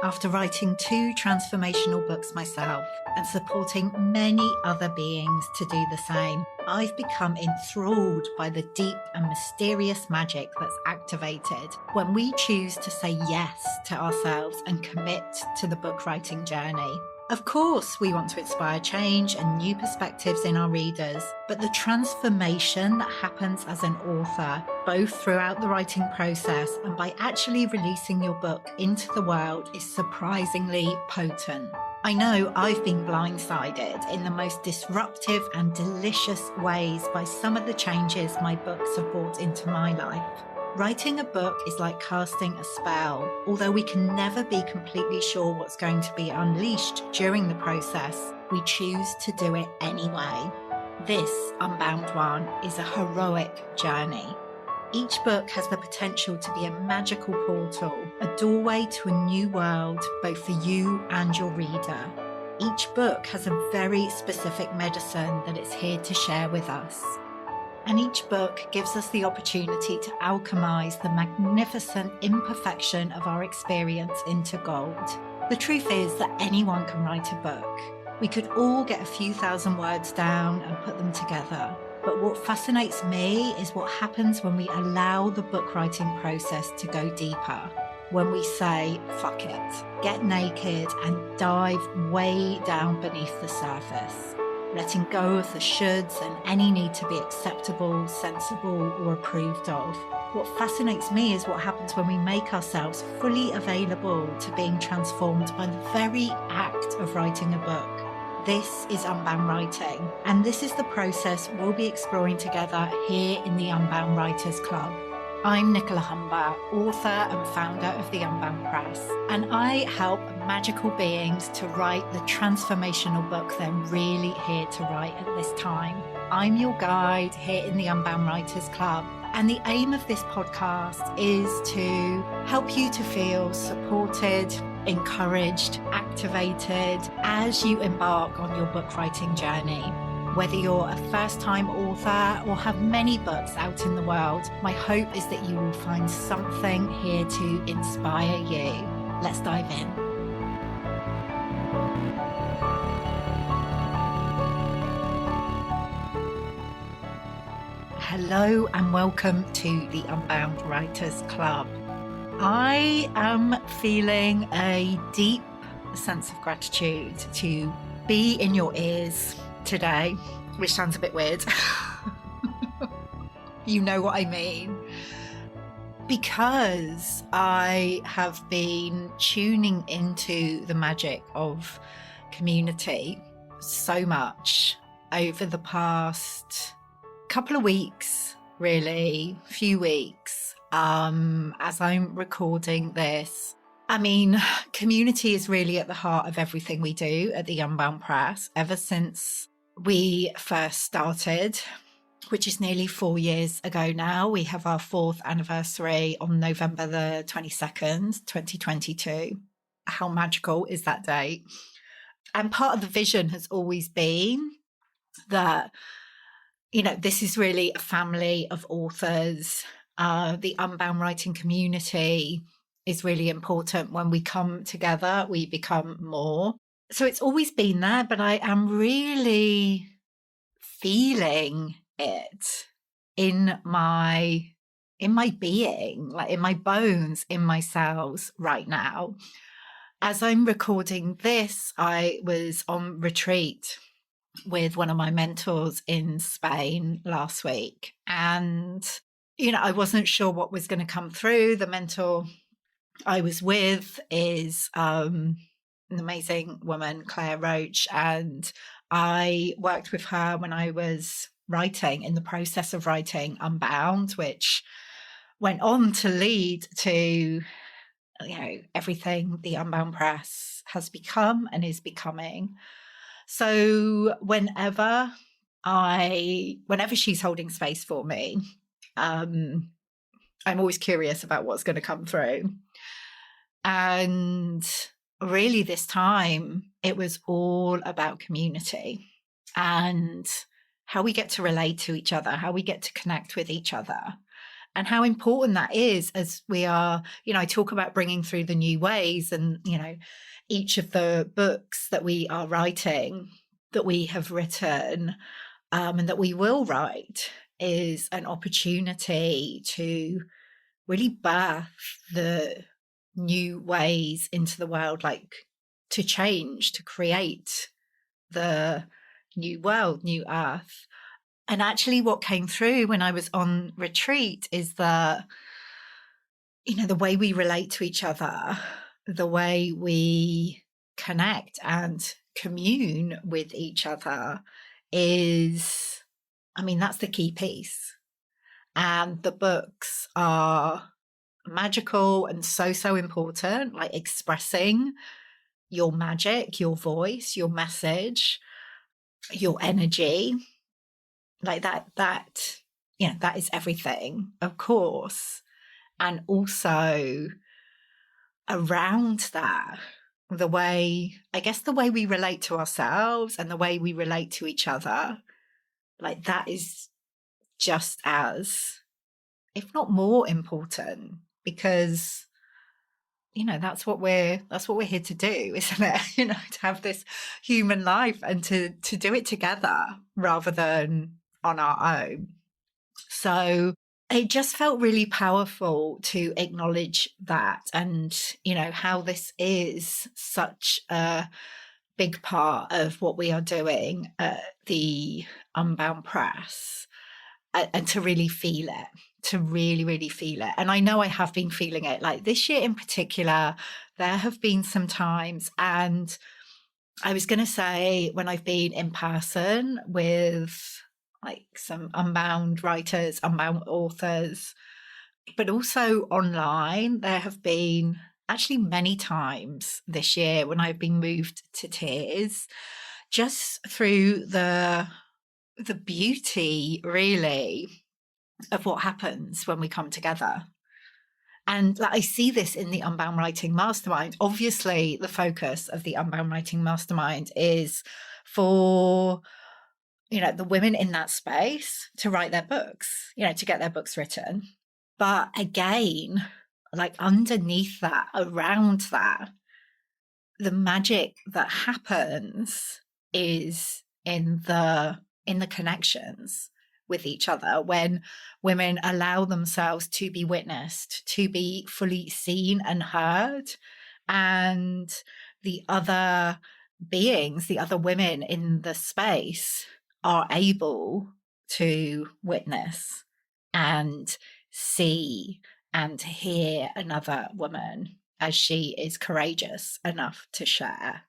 After writing 2 transformational books myself and supporting many other beings to do the same, I've become enthralled by the deep and mysterious magic that's activated when we choose to say yes to ourselves and commit to the book writing journey. Of course, we want to inspire change and new perspectives in our readers, but the transformation that happens as an author, both throughout the writing process and by actually releasing your book into the world, is surprisingly potent. I know I've been blindsided in the most disruptive and delicious ways by some of the changes my books have brought into my life. Writing a book is like casting a spell. Although we can never be completely sure what's going to be unleashed during the process, we choose to do it anyway. This Unbound one is a heroic journey. Each book has the potential to be a magical portal, a doorway to a new world, both for you and your reader. Each book has a very specific medicine that it's here to share with us. And each book gives us the opportunity to alchemize the magnificent imperfection of our experience into gold. The truth is that anyone can write a book. We could all get a few thousand words down and put them together. But what fascinates me is what happens when we allow the book writing process to go deeper. When we say, fuck it, get naked and dive way down beneath the surface. Letting go of the shoulds and any need to be acceptable, sensible, or approved of. What fascinates me is what happens when we make ourselves fully available to being transformed by the very act of writing a book. This is Unbound Writing, and this is the process we'll be exploring together here in the Unbound Writers Club. I'm Nicola Humber, author and founder of the Unbound Press, and I help magical beings to write the transformational book they're really here to write at this time. I'm your guide here in the Unbound Writers Club, and the aim of this podcast is to help you to feel supported, encouraged, activated as you embark on your book writing journey. Whether you're a first-time author or have many books out in the world, my hope is that you will find something here to inspire you. Let's dive in. Hello and welcome to the Unbound Writers Club. I am feeling a deep sense of gratitude to be in your ears today, which sounds a bit weird. You know what I mean. Because I have been tuning into the magic of community so much over the past couple of weeks, really, few weeks, as I'm recording this. I mean, community is really at the heart of everything we do at the Unbound Press ever since we first started, which is nearly 4 years ago now. We have our 4th anniversary on November the 22nd, 2022. How magical is that date? And part of the vision has always been that, you know, this is really a family of authors. The Unbound Writing community is really important. When we come together, we become more. So it's always been there, but I am really feeling it in my being, like in my bones, in my cells right now. As I'm recording this, I was on retreat with one of my mentors in Spain last week. And, you know, I wasn't sure what was going to come through. The mentor I was with is an amazing woman, Claire Roach, and I worked with her when I was writing, in the process of writing Unbound, which went on to lead to, you know, everything the Unbound Press has become and is becoming. So whenever she's holding space for me, I'm always curious about what's going to come through. And really this time, it was all about community and how we get to relate to each other, how we get to connect with each other. and how important that is as we are, I talk about bringing through the new ways, and, each of the books that we are writing, that we have written, and that we will write, is an opportunity to really birth the new ways into the world, like to change, to create the new world, new earth. And actually, what came through when I was on retreat is that, the way we relate to each other, the way we connect and commune with each other is, that's the key piece. And the books are magical and so important, like expressing your magic, your voice, your message, your energy, like that that is everything, of course. And also around that, the way we relate to ourselves and the way we relate to each other, like that is just as, if not more important, because that's what we're here to do, isn't it? To have this human life and to do it together rather than on our own. So it just felt really powerful to acknowledge that, and how this is such a big part of what we are doing at the Unbound Press, and to really feel it, to really, really feel it. And I know I have been feeling it. Like this year in particular, there have been some times, and I was going to say, when I've been in person with like some Unbound writers, Unbound authors, but also online, there have been actually many times this year when I've been moved to tears, just through the beauty, really, of what happens when we come together. And I see this in the Unbound Writing Mastermind. Obviously, the focus of the Unbound Writing Mastermind is for, the women in that space to write their books, to get their books written. But again, like underneath that, around that, the magic that happens is in the connections with each other, when women allow themselves to be witnessed, to be fully seen and heard, and the other beings, the other women in the space, are able to witness and see and hear another woman as she is courageous enough to share.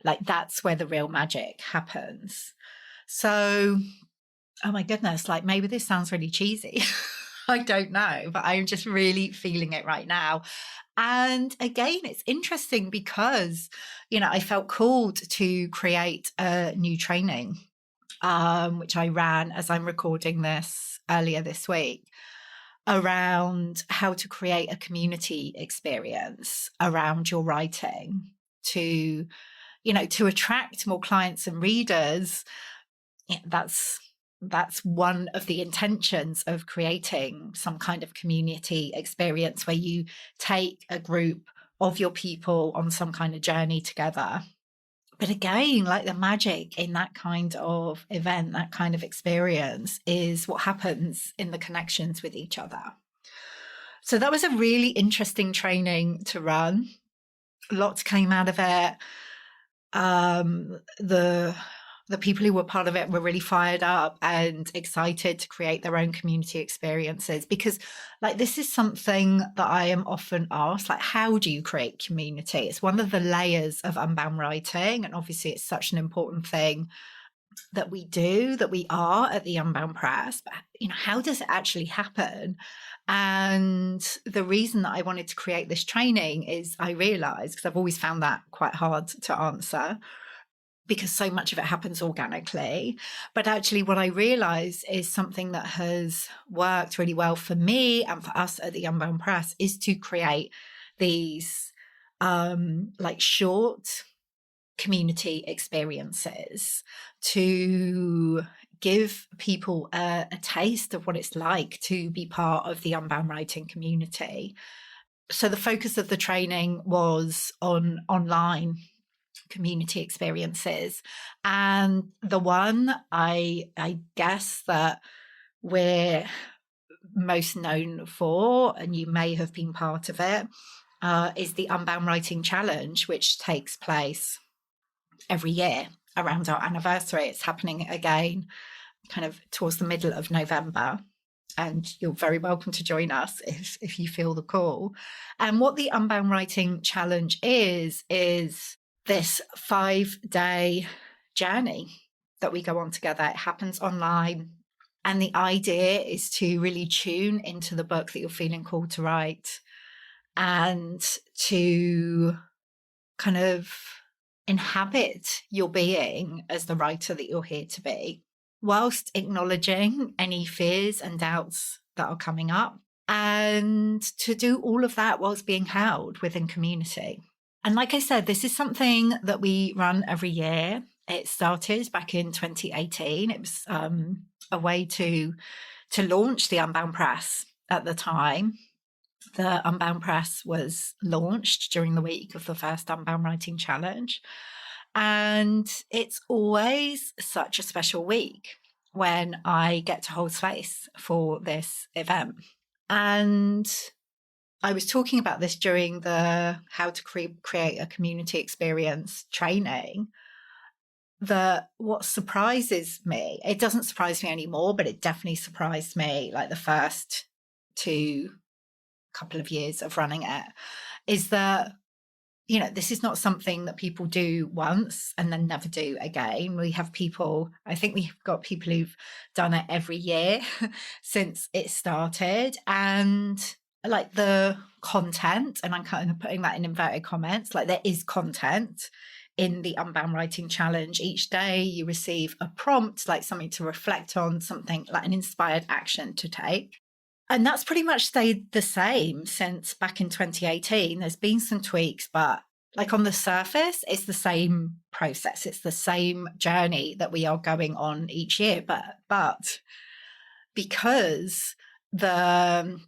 Like that's where the real magic happens. So, oh my goodness, like maybe this sounds really cheesy. I don't know, but I'm just really feeling it right now. And again, it's interesting because, I felt called to create a new training, which I ran as I'm recording this earlier this week, around how to create a community experience around your writing to, to attract more clients and readers. That's one of the intentions of creating some kind of community experience where you take a group of your people on some kind of journey together. But again, like the magic in that kind of event, that kind of experience, is what happens in the connections with each other. So that was a really interesting training to run. Lots came out of it. The people who were part of it were really fired up and excited to create their own community experiences, because like this is something that I am often asked, like, how do you create community? It's one of the layers of Unbound writing, and obviously it's such an important thing that we do, that we are at the Unbound Press, but how does it actually happen? And the reason that I wanted to create this training is I realized, because I've always found that quite hard to answer, because so much of it happens organically. But actually what I realized is something that has worked really well for me and for us at the Unbound Press is to create these like short community experiences to give people a taste of what it's like to be part of the Unbound Writing community. So the focus of the training was on online community experiences. And the one I guess that we're most known for, and you may have been part of it, is the Unbound Writing Challenge, which takes place every year around our anniversary. It's happening again kind of towards the middle of November. And you're very welcome to join us if you feel the call. And what the Unbound Writing Challenge is this 5-day journey that we go on together. It happens online. And the idea is to really tune into the book that you're feeling called to write and to kind of inhabit your being as the writer that you're here to be, whilst acknowledging any fears and doubts that are coming up, and to do all of that whilst being held within community. And like I said, this is something that we run every year. It started back in 2018. It was a way to launch the Unbound Press at the time. The Unbound Press was launched during the week of the first Unbound Writing Challenge. And it's always such a special week when I get to hold space for this event. And I was talking about this during the How to Create a Community Experience training, that what surprises me, it doesn't surprise me anymore, but it definitely surprised me like the first 2 couple of years of running it, is that, you know, this is not something that people do once and then never do again. We have people, I think we've got people who've done it every year since it started. And like the content, and I'm kind of putting that in inverted comments, like there is content in the Unbound Writing Challenge. Each day you receive a prompt, like something to reflect on, something like an inspired action to take. And that's pretty much stayed the same since back in 2018. There's been some tweaks, but like on the surface, it's the same process. It's the same journey that we are going on each year. But because the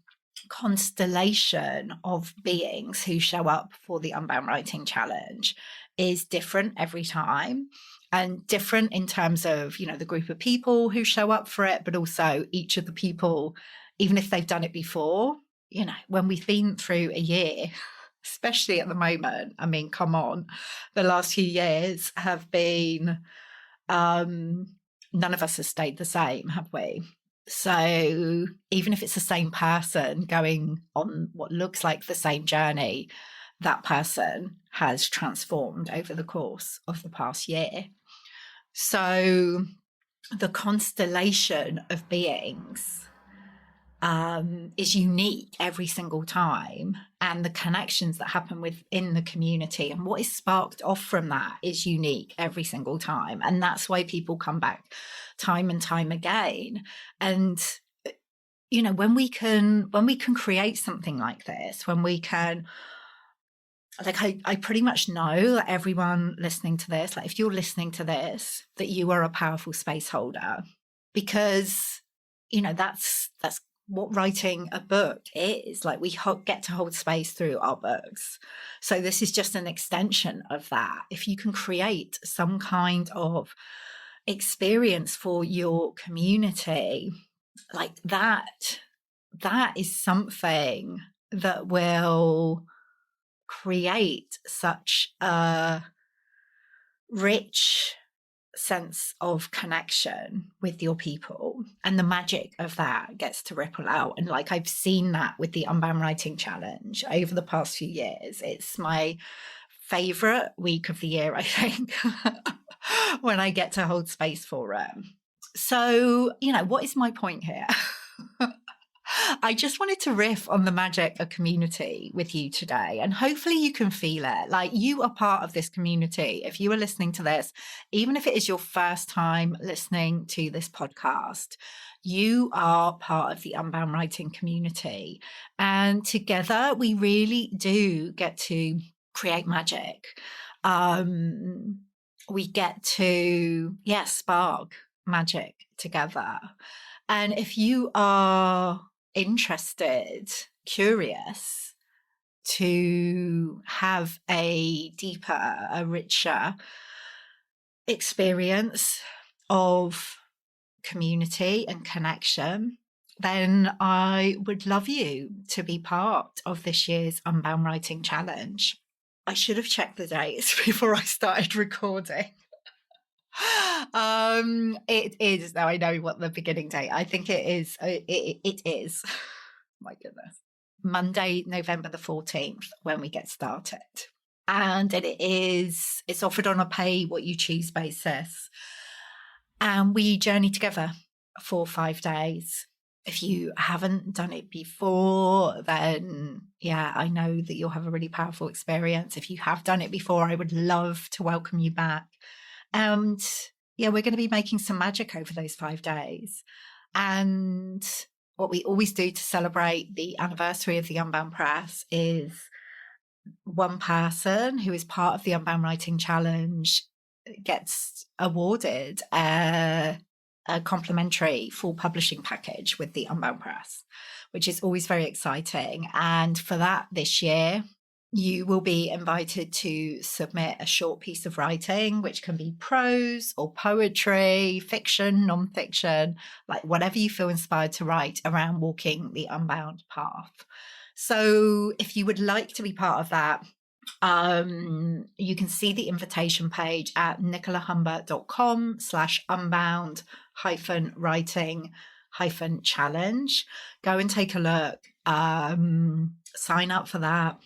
constellation of beings who show up for the Unbound Writing Challenge is different every time, and different in terms of, you know, the group of people who show up for it, but also each of the people, even if they've done it before, you know, when we've been through a year, especially at the moment, I mean, come on, the last few years have been, none of us have stayed the same, have we? So even if it's the same person going on what looks like the same journey, that person has transformed over the course of the past year. So the constellation of beings is unique every single time, and the connections that happen within the community and what is sparked off from that is unique every single time. And that's why people come back time and time again. And you know, when we can create something like this, when we can, like, I pretty much know that everyone listening to this, like if you're listening to this, that you are a powerful space holder, because, you know, that's what writing a book is. Like we get to hold space through our books. So this is just an extension of that. If you can create some kind of experience for your community, like that is something that will create such a rich sense of connection with your people, and the magic of that gets to ripple out. And like I've seen that with the Unbound Writing Challenge over the past few years. It's my favorite week of the year, I think, when I get to hold space for it. So, you know, what is my point here? I just wanted to riff on the magic of community with you today, and hopefully you can feel it. Like you are part of this community. If you are listening to this, even if it is your first time listening to this podcast, you are part of the Unbound Writing community. And together we really do get to create magic. We get to, spark magic together. And if you are interested, curious to have a deeper, a richer experience of community and connection, then I would love you to be part of this year's Unbound Writing Challenge. I should have checked the dates before I started recording. It is, now I know what the beginning date, I think it is, it is, my goodness, Monday, November the 14th, when we get started. And it's offered on a pay what you choose basis. And we journey together for 5 days. If you haven't done it before, then yeah, I know that you'll have a really powerful experience. If you have done it before, I would love to welcome you back. And yeah, we're going to be making some magic over those 5 days. And what we always do to celebrate the anniversary of the Unbound Press is one person who is part of the Unbound Writing Challenge gets awarded a complimentary full publishing package with the Unbound Press, which is always very exciting. And for that, this year, you will be invited to submit a short piece of writing, which can be prose or poetry, fiction, non-fiction, like whatever you feel inspired to write around walking the unbound path. So if you would like to be part of that, you can see the invitation page at nicolahumber.com/unbound-writing-challenge. Go and take a look, sign up for that.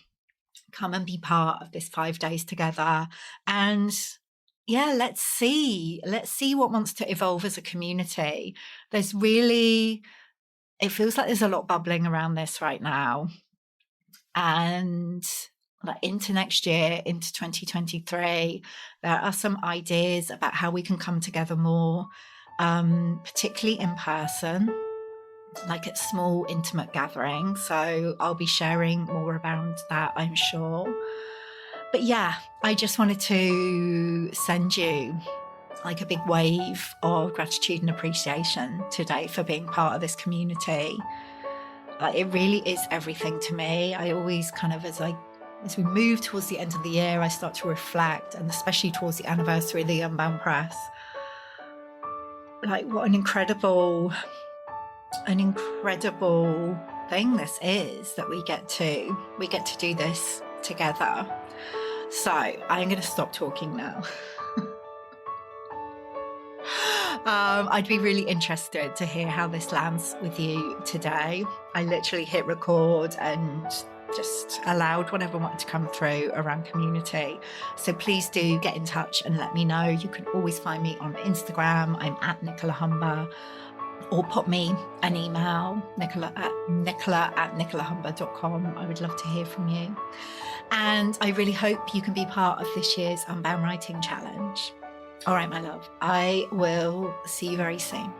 Come and be part of this 5 days together. And yeah, let's see what wants to evolve as a community. It feels like there's a lot bubbling around this right now. And like into next year, into 2023, there are some ideas about how we can come together more, particularly in person, like at small intimate gatherings. So I'll be sharing more about that, I'm sure. But yeah, I just wanted to send you like a big wave of gratitude and appreciation today for being part of this community. Like, it really is everything to me. I always kind of, as we move towards the end of the year, I start to reflect, and especially towards the anniversary of the Unbound Press, like what an incredible thing this is, that we get to do this together. So I'm going to stop talking now. I'd be really interested to hear how this lands with you today. I literally hit record and just allowed whatever wanted to come through around community. So please do get in touch and let me know. You can always find me on Instagram. I'm at nicolahumber, or pop me an email, nicola@nicolahumber.com. I would love to hear from you. And I really hope you can be part of this year's Unbound Writing Challenge. All right, my love, I will see you very soon.